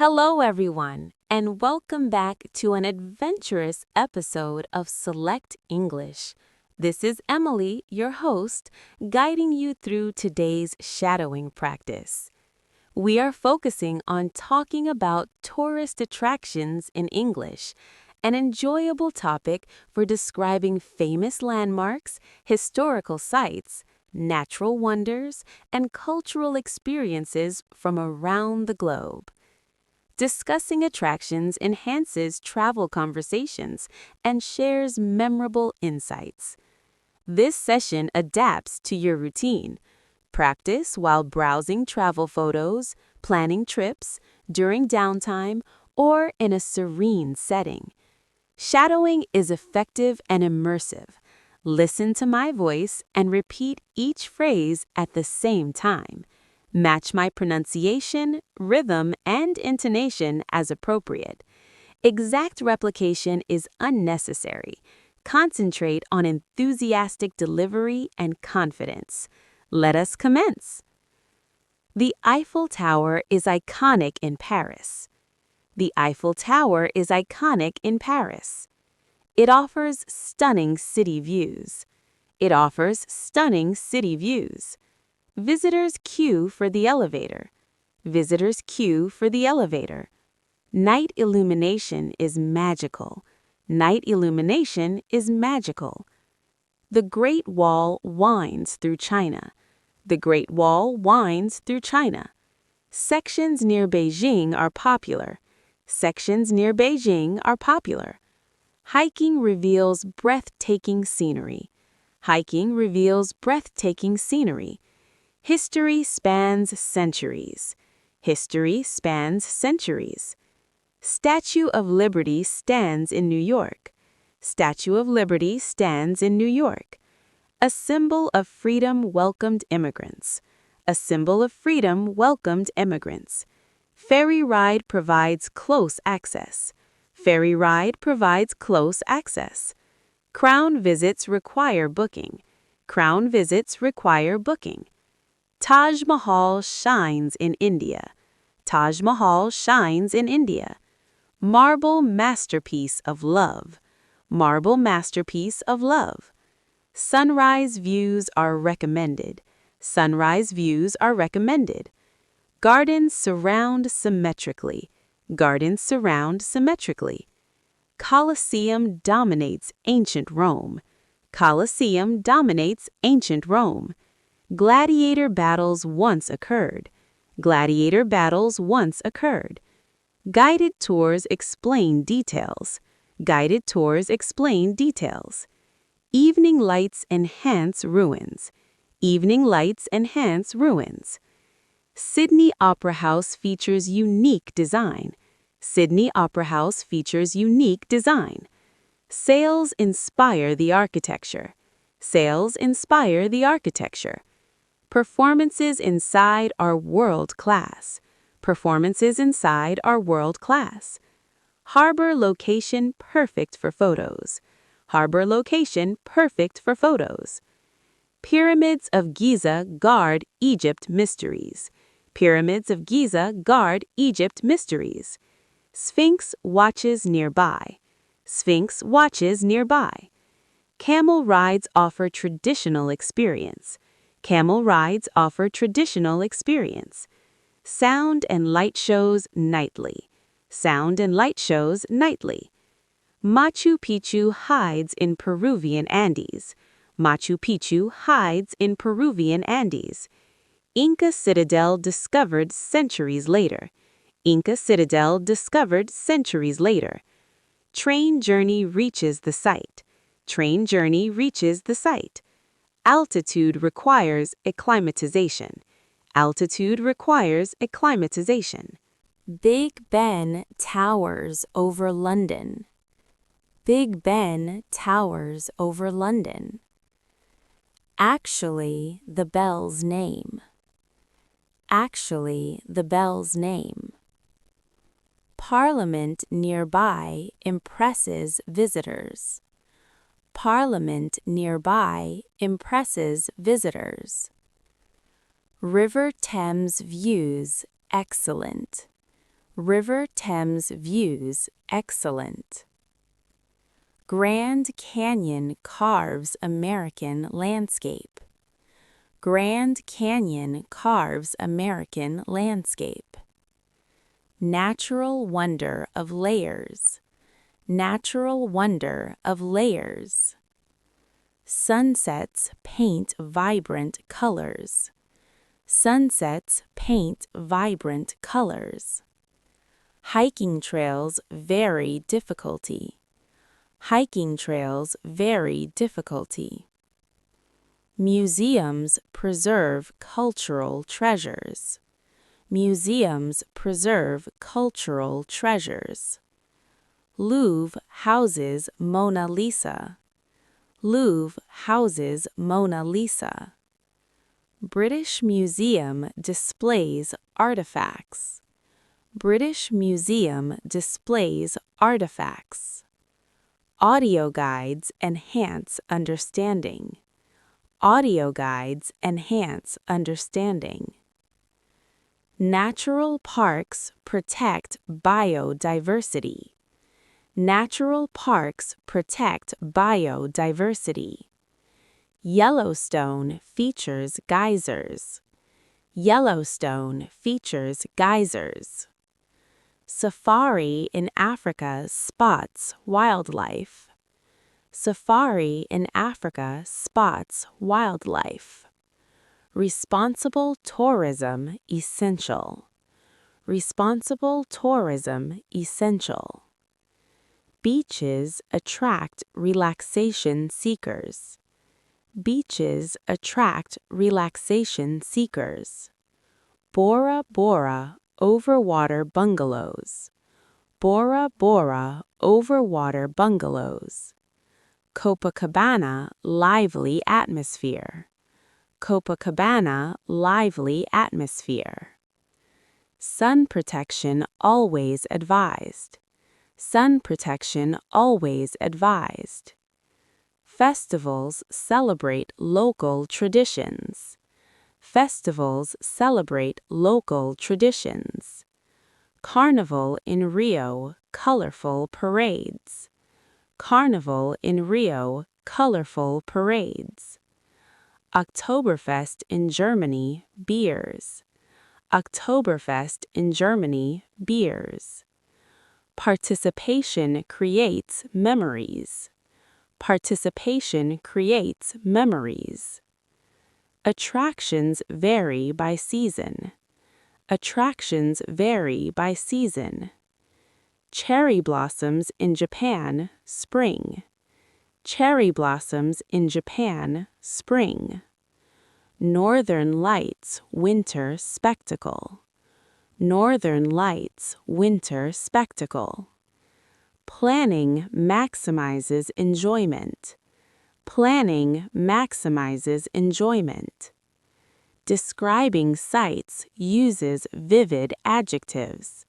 Hello, everyone, and welcome back to an adventurous episode of Select English. This is Emily, your host, guiding you through today's shadowing practice. We are focusing on talking about tourist attractions in English, an enjoyable topic for describing famous landmarks, historical sites, natural wonders, and cultural experiences from around the globe. Discussing attractions enhances travel conversations and shares memorable insights. This session adapts to your routine. Practice while browsing travel photos, planning trips, during downtime, or in a serene setting. Shadowing is effective and immersive. Listen to my voice and repeat each phrase at the same time. Match my pronunciation, rhythm, and intonation as appropriate. Exact replication is unnecessary. Concentrate on enthusiastic delivery and confidence. Let us commence. The Eiffel Tower is iconic in Paris. The Eiffel Tower is iconic in Paris. It offers stunning city views. It offers stunning city views. Visitors queue for the elevator. Visitors queue for the elevator. Night illumination is magical. Night illumination is magical. The Great Wall winds through China. The Great Wall winds through China. Sections near Beijing are popular. Sections near Beijing are popular. Hiking reveals breathtaking scenery. Hiking reveals breathtaking scenery. History spans centuries. History spans centuries. Statue of Liberty stands in New York. Statue of Liberty stands in New York. A symbol of freedom welcomed immigrants. A symbol of freedom welcomed immigrants. Ferry ride provides close access. Ferry ride provides close access. Crown visits require booking. Crown visits require booking. Taj Mahal shines in India. Taj Mahal shines in India. Marble masterpiece of love. Marble masterpiece of love. Sunrise views are recommended. Sunrise views are recommended. Gardens surround symmetrically. Gardens surround symmetrically. Colosseum dominates ancient Rome. Colosseum dominates ancient Rome. Gladiator battles once occurred. Gladiator battles once occurred. Guided tours explain details. Guided tours explain details. Evening lights enhance ruins. Evening lights enhance ruins. Sydney Opera House features unique design. Sydney Opera House features unique design. Sails inspire the architecture. Sails inspire the architecture. Performances inside are world-class. Performances inside are world-class. Harbor location perfect for photos. Harbor location perfect for photos. Pyramids of Giza guard Egypt mysteries. Pyramids of Giza guard Egypt mysteries. Sphinx watches nearby. Sphinx watches nearby. Camel rides offer traditional experience. Camel rides offer traditional experience. Sound and light shows nightly. Sound and light shows nightly. Machu Picchu hides in Peruvian Andes. Machu Picchu hides in Peruvian Andes. Inca Citadel discovered centuries later. Inca Citadel discovered centuries later. Train journey reaches the site. Train journey reaches the site. Altitude requires acclimatization. Altitude requires acclimatization. Big Ben towers over London. Big Ben towers over London. Actually, the bell's name. Actually, the bell's name. Parliament nearby impresses visitors. Parliament nearby impresses visitors. River Thames views excellent. River Thames views excellent. Grand Canyon carves American landscape. Grand Canyon carves American landscape. Natural wonder of layers. Natural wonder of layers. Sunsets paint vibrant colors. Sunsets paint vibrant colors. Hiking trails vary difficulty. Hiking trails vary difficulty. Museums preserve cultural treasures. Museums preserve cultural treasures. Louvre houses Mona Lisa. Louvre houses Mona Lisa. British Museum displays artifacts. British Museum displays artifacts. Audio guides enhance understanding. Audio guides enhance understanding. Natural parks protect biodiversity. Natural parks protect biodiversity. Yellowstone features geysers. Yellowstone features geysers. Safari in Africa spots wildlife. Safari in Africa spots wildlife. Responsible tourism essential. Responsible tourism essential. Beaches attract relaxation seekers. Beaches attract relaxation seekers. Bora Bora overwater bungalows. Bora Bora overwater bungalows. Copacabana lively atmosphere. Copacabana lively atmosphere. Sun protection always advised. Sun protection always advised. Festivals celebrate local traditions. Festivals celebrate local traditions. Carnival in Rio, colorful parades. Carnival in Rio, colorful parades. Oktoberfest in Germany, beers. Oktoberfest in Germany, beers. Participation creates memories. Participation creates memories. Attractions vary by season. Attractions vary by season. Cherry blossoms in Japan, spring. Cherry blossoms in Japan, spring. Northern Lights, winter spectacle. Northern Lights, winter spectacle. Planning maximizes enjoyment. Planning maximizes enjoyment. Describing sights uses vivid adjectives.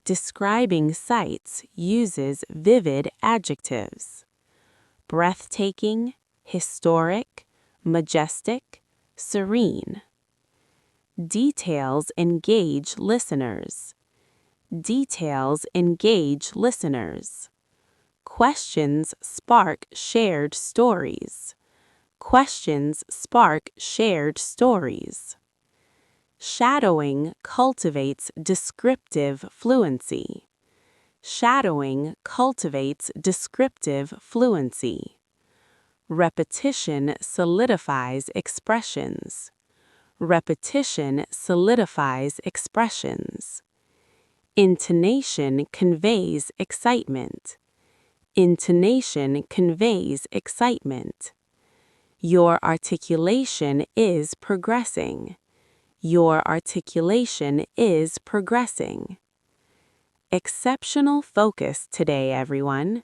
Describing sights uses vivid adjectives. Breathtaking, historic, majestic, serene. Details engage listeners. Details engage listeners. Questions spark shared stories. Questions spark shared stories. Shadowing cultivates descriptive fluency. Shadowing cultivates descriptive fluency. Repetition solidifies expressions. Repetition solidifies expressions. Intonation conveys excitement. Intonation conveys excitement. Your articulation is progressing. Your articulation is progressing. Exceptional focus today, everyone.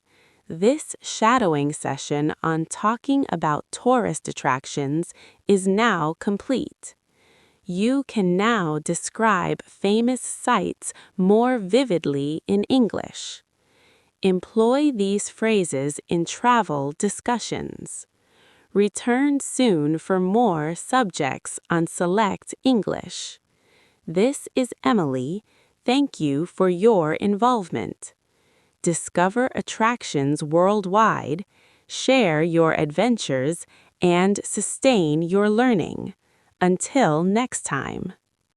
This shadowing session on talking about tourist attractions is now complete. You can now describe famous sites more vividly in English. Employ these phrases in travel discussions. Return soon for more subjects on Select English. This is Emily. thank you for your involvement. Discover attractions worldwide, share your adventures, and sustain your learning. Until next time.